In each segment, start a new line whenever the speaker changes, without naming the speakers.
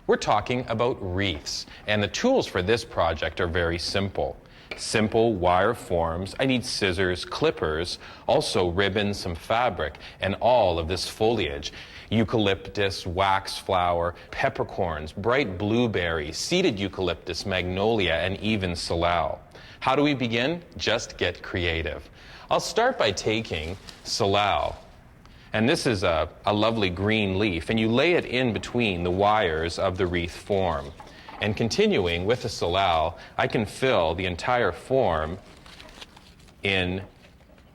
We're talking about wreaths, and the tools for this project are very simple. Simple wire forms. I need scissors, clippers, also ribbon, some fabric, and all of this foliage. Eucalyptus, waxflower, peppercorns, bright blueberry, seeded eucalyptus, magnolia, and even salal. How do we begin? Just get creative. I'll start by taking salal. And this is a lovely green leaf, and you lay it in between the wires of the wreath form. And continuing with the salal, I can fill the entire form in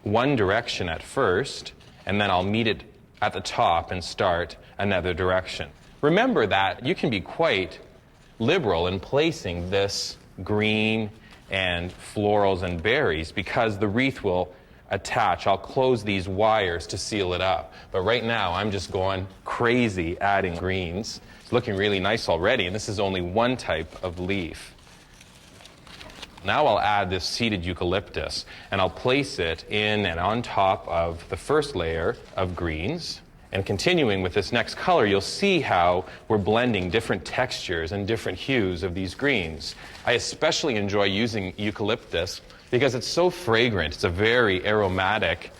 one direction at first, and then I'll meet it at the top and start another direction. Remember that you can be quite liberal in placing this green and florals and berries because the wreath will attach. I'll close these wires to seal it up. But right now, I'm just going crazy adding greens. It's looking really nice already, and this is only one type of leaf. Now I'll add this seeded eucalyptus, and I'll place it in and on top of the first layer of greens. And continuing with this next color, you'll see how we're blending different textures and different hues of these greens. I especially enjoy using eucalyptus because it's so fragrant. It's a very aromatic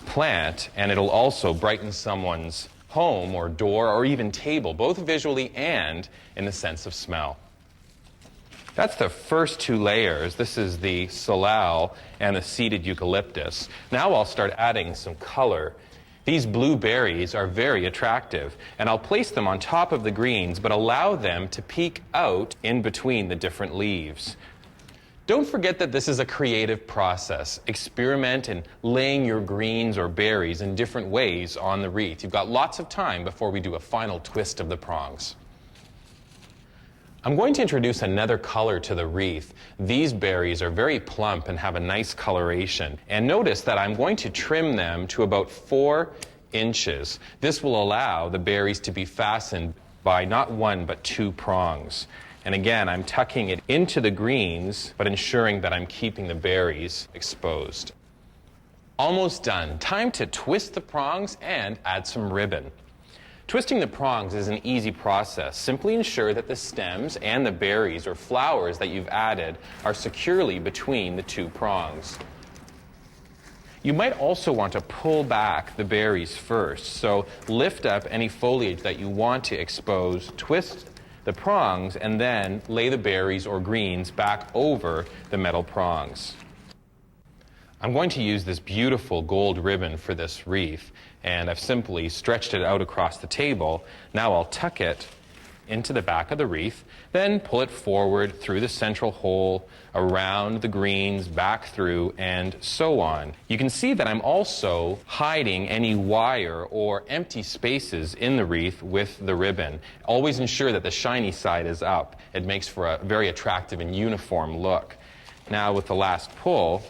plant, and it'll also brighten someone's home or door or even table, both visually and in the sense of smell. That's the first two layers. This is the salal and the seeded eucalyptus. Now I'll start adding some color. These blueberries are very attractive, and I'll place them on top of the greens, but allow them to peek out in between the different leaves. Don't forget that this is a creative process. Experiment in laying your greens or berries in different ways on the wreath. You've got lots of time before we do a final twist of the prongs. I'm going to introduce another color to the wreath. These berries are very plump and have a nice coloration. And notice that I'm going to trim them to about 4 inches. This will allow the berries to be fastened by not one but 2 prongs. And again, I'm tucking it into the greens, but ensuring that I'm keeping the berries exposed. Almost done. Time to twist the prongs and add some ribbon. Twisting the prongs is an easy process. Simply ensure that the stems and the berries or flowers that you've added are securely between the 2 prongs. You might also want to pull back the berries first. So lift up any foliage that you want to expose, twist the prongs, and then lay the berries or greens back over the metal prongs. I'm going to use this beautiful gold ribbon for this wreath, and I've simply stretched it out across the table. Now I'll tuck it into the back of the wreath, then pull it forward through the central hole, around the greens, back through, and so on. You can see that I'm also hiding any wire or empty spaces in the wreath with the ribbon. Always ensure that the shiny side is up. It makes for a very attractive and uniform look. Now with the last pull,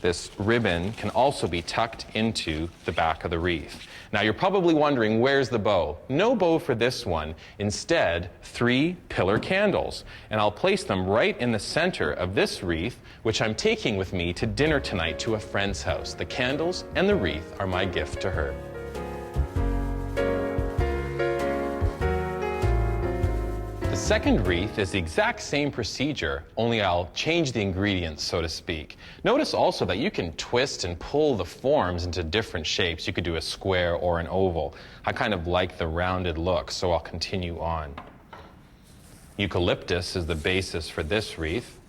this ribbon can also be tucked into the back of the wreath. Now you're probably wondering, where's the bow? No bow for this one. Instead, 3 pillar candles. And I'll place them right in the center of this wreath, which I'm taking with me to dinner tonight to a friend's house. The candles and the wreath are my gift to her. The second wreath is the exact same procedure, only I'll change the ingredients, so to speak. Notice also that you can twist and pull the forms into different shapes. You could do a square or an oval. I kind of like the rounded look, so I'll continue on. Eucalyptus is the basis for this wreath.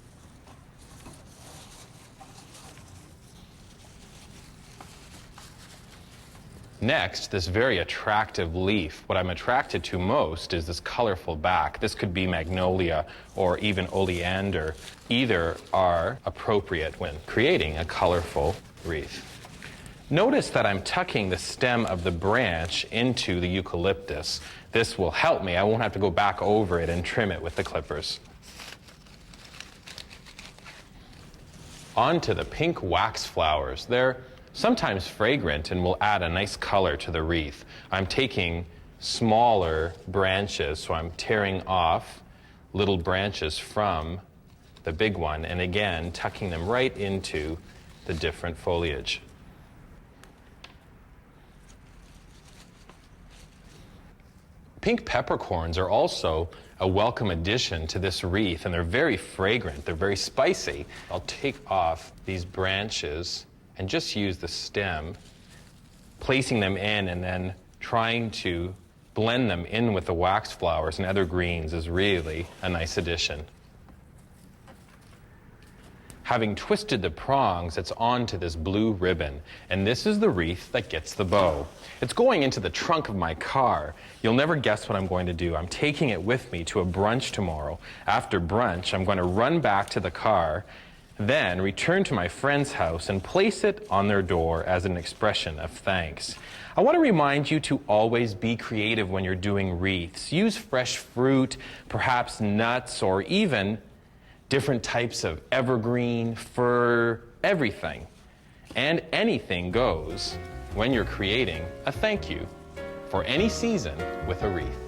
Next, this very attractive leaf. What I'm attracted to most is this colorful back. This could be magnolia or even oleander. Either are appropriate when creating a colorful wreath. Notice that I'm tucking the stem of the branch into the eucalyptus. This will help me. I won't have to go back over it and trim it with the clippers. On to the pink wax flowers. They're sometimes fragrant and will add a nice color to the wreath. I'm taking smaller branches, so I'm tearing off little branches from the big one, and again, tucking them right into the different foliage. pink peppercorns are also a welcome addition to this wreath, and they're very fragrant, they're very spicy. I'll take off these branches and just use the stem, placing them in and then trying to blend them in with the wax flowers and other greens is really a nice addition. Having twisted the prongs, it's onto this blue ribbon, and this is the wreath that gets the bow. It's going into the trunk of my car. You'll never guess what I'm going to do. I'm taking it with me to a brunch tomorrow. After brunch, I'm going to run back to the car, then return to my friend's house and place it on their door as an expression of thanks. I want to remind you to always be creative when you're doing wreaths. Use fresh fruit, perhaps nuts, or even different types of evergreen, fir, everything. And anything goes when you're creating a thank you for any season with a wreath.